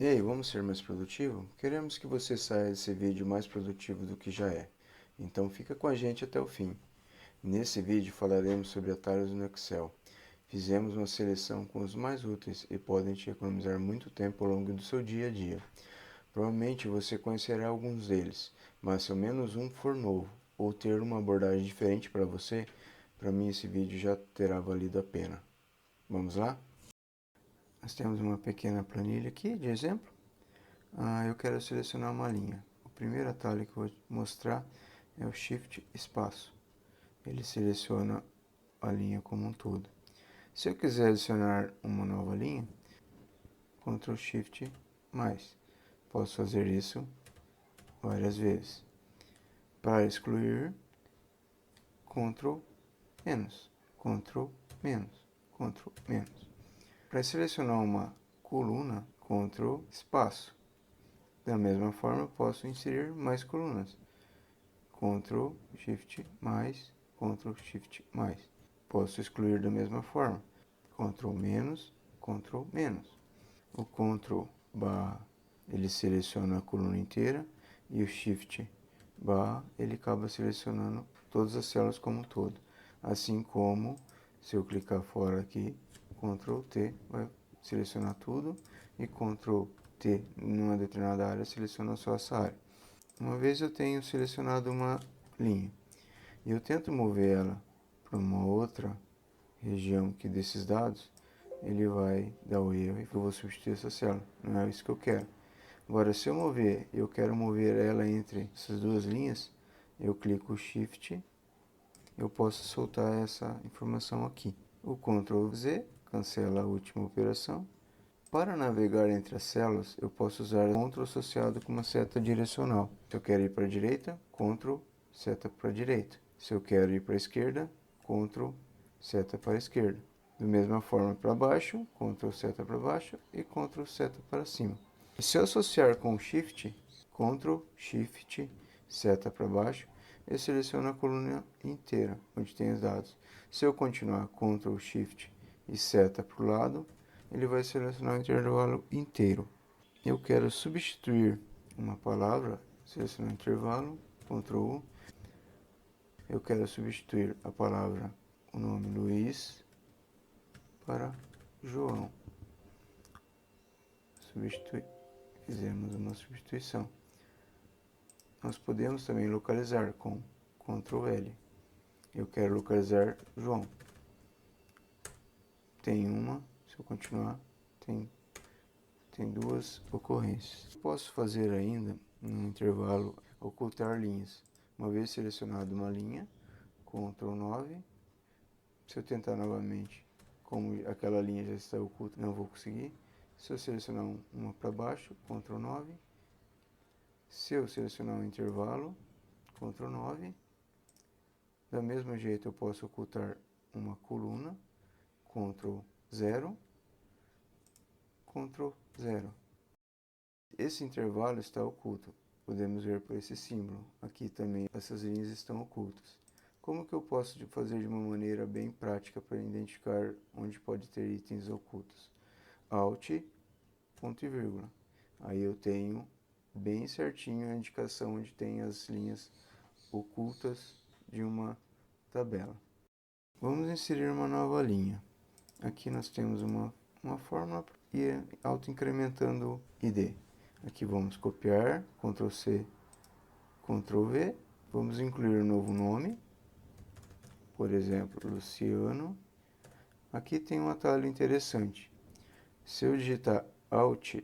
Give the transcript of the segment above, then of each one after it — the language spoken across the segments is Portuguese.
E aí, vamos ser mais produtivo? Queremos que você saia desse vídeo mais produtivo do que já é. Então fica com a gente até o fim. Nesse vídeo falaremos sobre atalhos no Excel. Fizemos uma seleção com os mais úteis e podem te economizar muito tempo ao longo do seu dia a dia. Provavelmente você conhecerá alguns deles, mas se ao menos um for novo ou ter uma abordagem diferente para você, para mim esse vídeo já terá valido a pena. Vamos lá? Nós temos uma pequena planilha aqui de exemplo. Eu quero selecionar uma linha. O primeiro atalho que eu vou mostrar é o Shift Espaço. Ele seleciona a linha como um todo. Se eu quiser adicionar uma nova linha, Ctrl Shift mais. Posso fazer isso várias vezes. Para excluir, Ctrl menos, Ctrl menos, Ctrl menos. Para selecionar uma coluna, Ctrl espaço. Da mesma forma, posso inserir mais colunas. Ctrl Shift mais, Ctrl Shift mais. Posso excluir da mesma forma. Ctrl menos, Ctrl menos. O Ctrl barra ele seleciona a coluna inteira e o Shift barra ele acaba selecionando todas as células como um todo. Assim como se eu clicar fora aqui, Ctrl T vai selecionar tudo e Ctrl T numa determinada área seleciona só essa área. Uma vez eu tenho selecionado uma linha e eu tento mover ela para uma outra região que desses dados, ele vai dar o erro e eu vou substituir essa célula. Não é isso que eu quero. Agora, se eu quero mover ela entre essas duas linhas, eu clico Shift, eu posso soltar essa informação aqui. O Ctrl Z cancela a última operação. Para navegar entre as células, eu posso usar Ctrl associado com uma seta direcional. Se eu quero ir para a direita, Ctrl, seta para a direita. Se eu quero ir para a esquerda, Ctrl, seta para a esquerda. Da mesma forma para baixo, Ctrl, seta para baixo e Ctrl, seta para cima. E se eu associar com Shift, Ctrl, Shift, seta para baixo, eu seleciono a coluna inteira, onde tem os dados. Se eu continuar Ctrl, Shift e seta para o lado, ele vai selecionar o intervalo inteiro. Eu quero substituir uma palavra, selecionar o intervalo, Ctrl U. Eu quero substituir a palavra, o nome Luiz, para João. Fizemos uma substituição. Nós podemos também localizar com Ctrl L. Eu quero localizar João. Tem uma, se eu continuar, tem duas ocorrências. Posso fazer ainda, no intervalo, ocultar linhas. Uma vez selecionado uma linha, Ctrl 9. Se eu tentar novamente, como aquela linha já está oculta, não vou conseguir. Se eu selecionar uma para baixo, Ctrl 9. Se eu selecionar um intervalo, Ctrl 9. Da mesma jeito eu posso ocultar uma coluna, Ctrl 0. Ctrl 0. Esse intervalo está oculto. Podemos ver por esse símbolo. Aqui também essas linhas estão ocultas. Como que eu posso fazer de uma maneira bem prática para identificar onde pode ter itens ocultos? Alt, ponto e vírgula. Aí eu tenho bem certinho a indicação onde tem as linhas ocultas de uma tabela. Vamos inserir uma nova linha. Aqui nós temos uma fórmula e auto-incrementando o ID. Aqui vamos copiar, Ctrl C, Ctrl V. Vamos incluir um novo nome, por exemplo, Luciano. Aqui tem um atalho interessante. Se eu digitar Alt,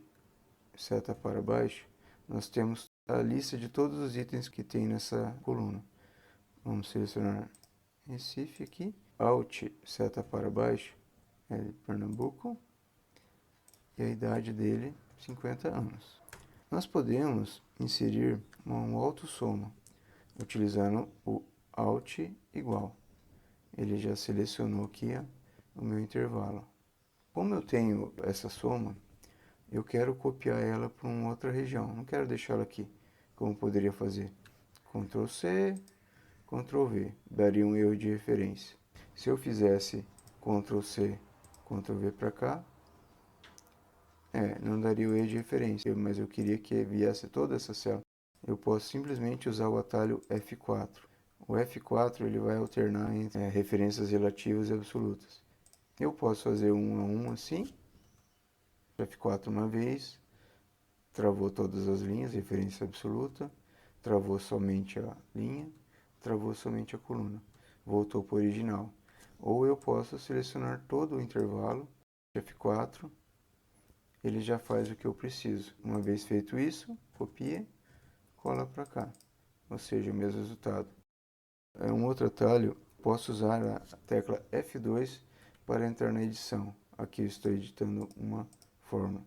seta para baixo, nós temos a lista de todos os itens que tem nessa coluna. Vamos selecionar Recife aqui. Alt, seta para baixo, é de Pernambuco. E a idade dele, 50 anos. Nós podemos inserir um autossoma, utilizando o Alt igual. Ele já selecionou aqui o meu intervalo. Como eu tenho essa soma, eu quero copiar ela para uma outra região. Não quero deixá-la aqui, como poderia fazer. Ctrl C, Ctrl V, daria um erro de referência. Se eu fizesse Ctrl C, Ctrl V para cá, Não daria o E de referência, mas eu queria que viesse toda essa célula. Eu posso simplesmente usar o atalho F4. O F4 ele vai alternar entre referências relativas e absolutas. Eu posso fazer um a um assim, F4 uma vez, travou todas as linhas, referência absoluta, travou somente a linha, travou somente a coluna, voltou para o original. Ou eu posso selecionar todo o intervalo, F4, ele já faz o que eu preciso. Uma vez feito isso, copia, cola para cá, ou seja, o mesmo resultado. Um outro atalho, posso usar a tecla F2 para entrar na edição. Aqui eu estou editando uma forma.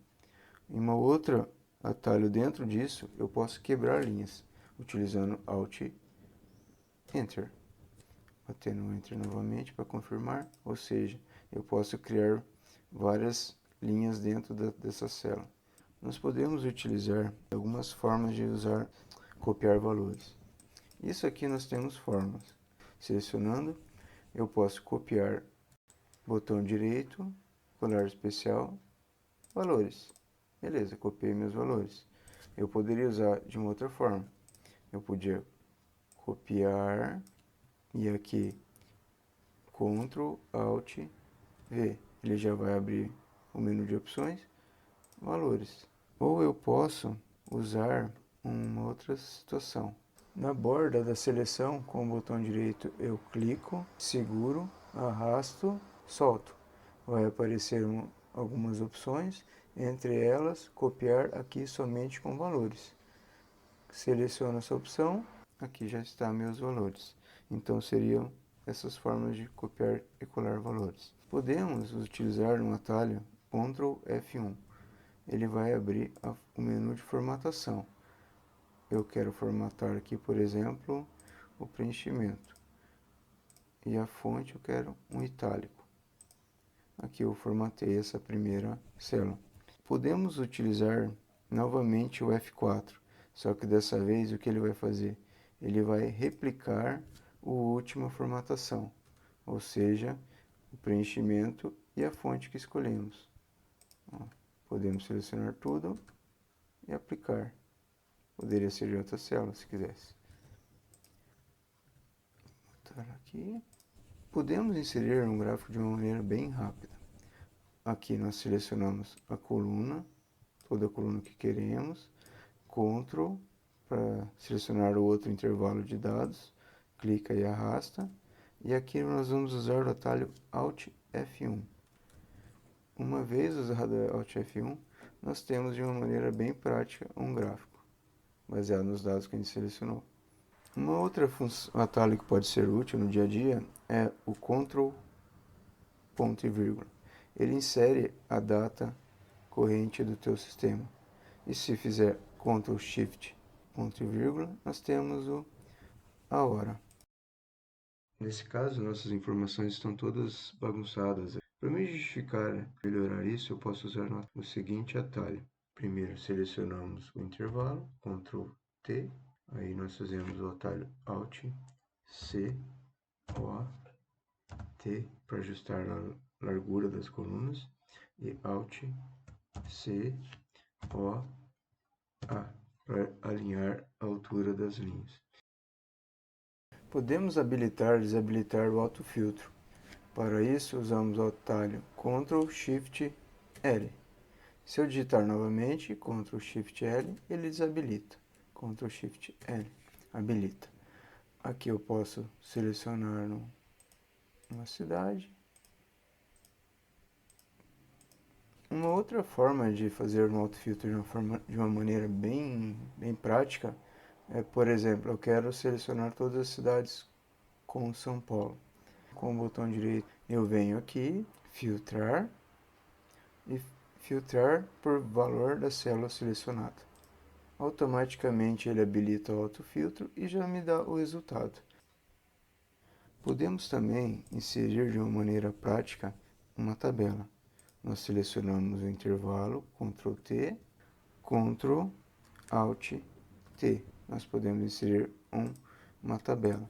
Em uma outra atalho dentro disso, eu posso quebrar linhas, utilizando Alt Enter. Batendo Enter novamente para confirmar, ou seja, eu posso criar várias linhas dentro dessa célula. Nós podemos utilizar algumas formas de copiar valores. Isso aqui nós temos formas. Selecionando, eu posso copiar, botão direito, colar especial, valores. Beleza, copiei meus valores. Eu poderia usar de uma outra forma. Eu podia copiar e aqui Ctrl Alt V. Ele já vai abrir o menu de opções, valores. Ou eu posso usar uma outra situação. Na borda da seleção, com o botão direito, eu clico, seguro, arrasto, solto. Vai aparecer algumas opções, entre elas, copiar aqui somente com valores. Seleciono essa opção, aqui já está meus valores. Então seriam essas formas de copiar e colar valores. Podemos utilizar um atalho Ctrl F1. Ele vai abrir o menu de formatação. Eu quero formatar aqui, por exemplo, o preenchimento. E a fonte eu quero um itálico. Aqui eu formatei essa primeira célula. Podemos utilizar novamente o F4, só que dessa vez o que ele vai fazer? Ele vai replicar a última formatação, ou seja, o preenchimento e a fonte que escolhemos. Podemos selecionar tudo e aplicar. Poderia ser de outra célula se quisesse. Aqui. Podemos inserir um gráfico de uma maneira bem rápida. Aqui nós selecionamos a coluna, toda a coluna que queremos, Ctrl para selecionar o outro intervalo de dados, clica e arrasta, e aqui nós vamos usar o atalho Alt F1. Uma vez usado o Alt F1, nós temos de uma maneira bem prática um gráfico, baseado nos dados que a gente selecionou. Uma outra atalho que pode ser útil no dia a dia é o Ctrl ponto e vírgula. Ele insere a data corrente do teu sistema. E se fizer Ctrl Shift ponto e vírgula, nós temos a hora. Nesse caso, nossas informações estão todas bagunçadas. Para me justificar, melhorar isso, eu posso usar o seguinte atalho. Primeiro selecionamos o intervalo, Ctrl T, aí nós fazemos o atalho Alt C, O, T para ajustar a largura das colunas e Alt C, O, A para alinhar a altura das linhas. Podemos habilitar e desabilitar o autofiltro. Para isso, usamos o atalho Ctrl Shift L. Se eu digitar novamente Ctrl Shift L, ele desabilita. Ctrl Shift L, habilita. Aqui eu posso selecionar uma cidade. Uma outra forma de fazer um autofiltro de uma maneira bem prática é, por exemplo, eu quero selecionar todas as cidades com São Paulo. Com o botão direito eu venho aqui, filtrar e filtrar por valor da célula selecionada. Automaticamente ele habilita o autofiltro e já me dá o resultado. Podemos também inserir de uma maneira prática uma tabela. Nós selecionamos o intervalo, Ctrl T, Ctrl Alt T. Nós podemos inserir uma tabela.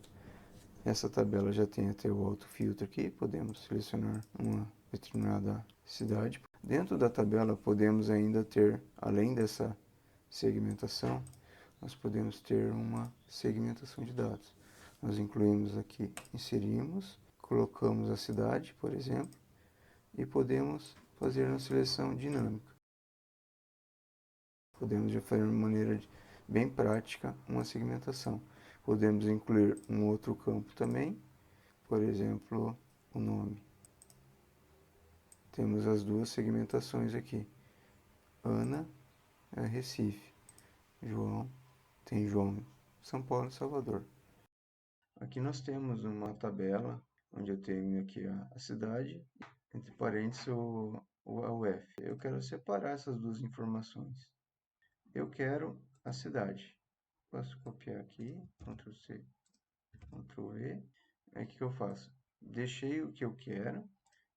Essa tabela já tem até o autofiltro aqui. Podemos selecionar uma determinada cidade. Dentro da tabela podemos ainda ter, além dessa segmentação, nós podemos ter uma segmentação de dados. Nós incluímos aqui, inserimos, colocamos a cidade, por exemplo, e podemos fazer uma seleção dinâmica. Podemos de fazer de maneira bem prática uma segmentação. Podemos incluir um outro campo também, por exemplo, o nome. Temos as duas segmentações aqui. Ana é Recife, João tem João, São Paulo e Salvador. Aqui nós temos uma tabela onde eu tenho aqui a cidade, entre parênteses a UF. Eu quero separar essas duas informações. Eu quero a cidade. Posso copiar aqui, Ctrl C, Ctrl V. Aí o que eu faço? Deixei o que eu quero,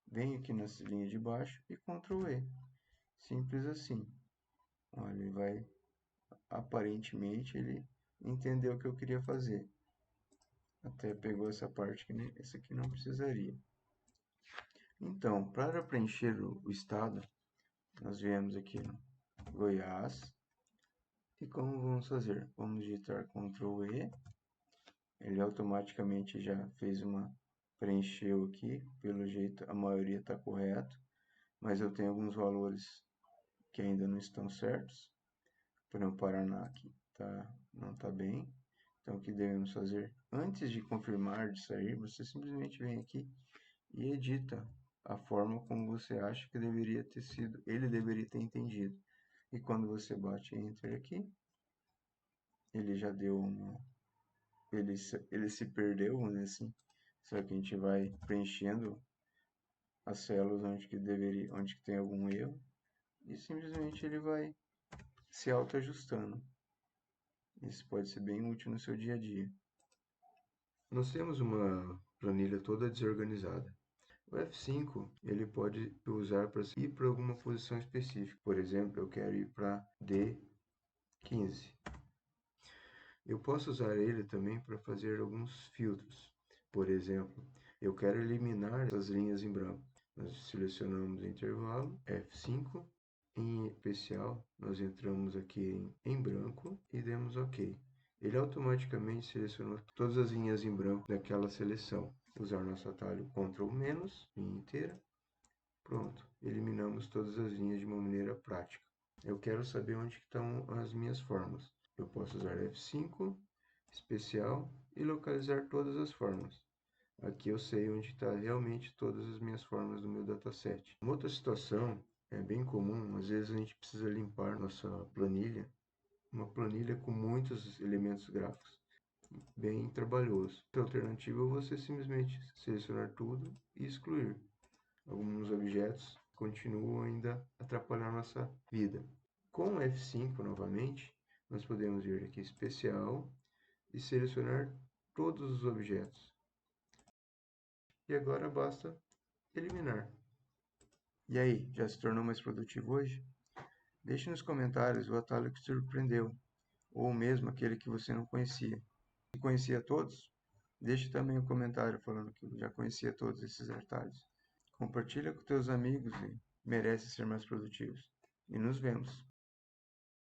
venho aqui nessa linha de baixo e Ctrl E. Simples assim. Olha, ele vai, aparentemente, ele entendeu o que eu queria fazer. Até pegou essa parte que essa aqui não precisaria. Então, para preencher o estado, nós viemos aqui no Goiás. E como vamos fazer? Vamos digitar Ctrl E. Ele automaticamente já fez preencheu aqui. Pelo jeito a maioria está correto. Mas eu tenho alguns valores que ainda não estão certos. Por exemplo, Paraná aqui não está bem. Então, o que devemos fazer? Antes de confirmar, de sair, você simplesmente vem aqui e edita a forma como você acha que deveria ter sido, ele deveria ter entendido. E quando você bate Enter aqui, ele já deu ele se perdeu, vamos dizer assim. Só que a gente vai preenchendo as células onde que tem algum erro, e simplesmente ele vai se autoajustando. Isso pode ser bem útil no seu dia a dia. Nós temos uma planilha toda desorganizada. O F5 ele pode usar para ir para alguma posição específica. Por exemplo, eu quero ir para D15. Eu posso usar ele também para fazer alguns filtros. Por exemplo, eu quero eliminar as linhas em branco. Nós selecionamos o intervalo F5. Em especial, nós entramos aqui em branco e demos OK. Ele automaticamente selecionou todas as linhas em branco daquela seleção. Usar nosso atalho Ctrl-, linha inteira. Pronto, eliminamos todas as linhas de uma maneira prática. Eu quero saber onde estão as minhas formas. Eu posso usar F5, especial, e localizar todas as formas. Aqui eu sei onde está realmente todas as minhas formas do meu dataset. Uma outra situação é bem comum, às vezes a gente precisa limpar nossa planilha, uma planilha com muitos elementos gráficos, bem trabalhoso. A alternativa é você simplesmente selecionar tudo e excluir. Alguns objetos continuam ainda atrapalhando nossa vida. Com o F5 novamente, nós podemos vir aqui especial e selecionar todos os objetos. E agora basta eliminar. E aí, já se tornou mais produtivo hoje? Deixe nos comentários o atalho que te surpreendeu, ou mesmo aquele que você não conhecia. Se conhecia todos, deixe também um comentário falando que já conhecia todos esses atalhos. Compartilha com teus amigos e merece ser mais produtivos. E nos vemos.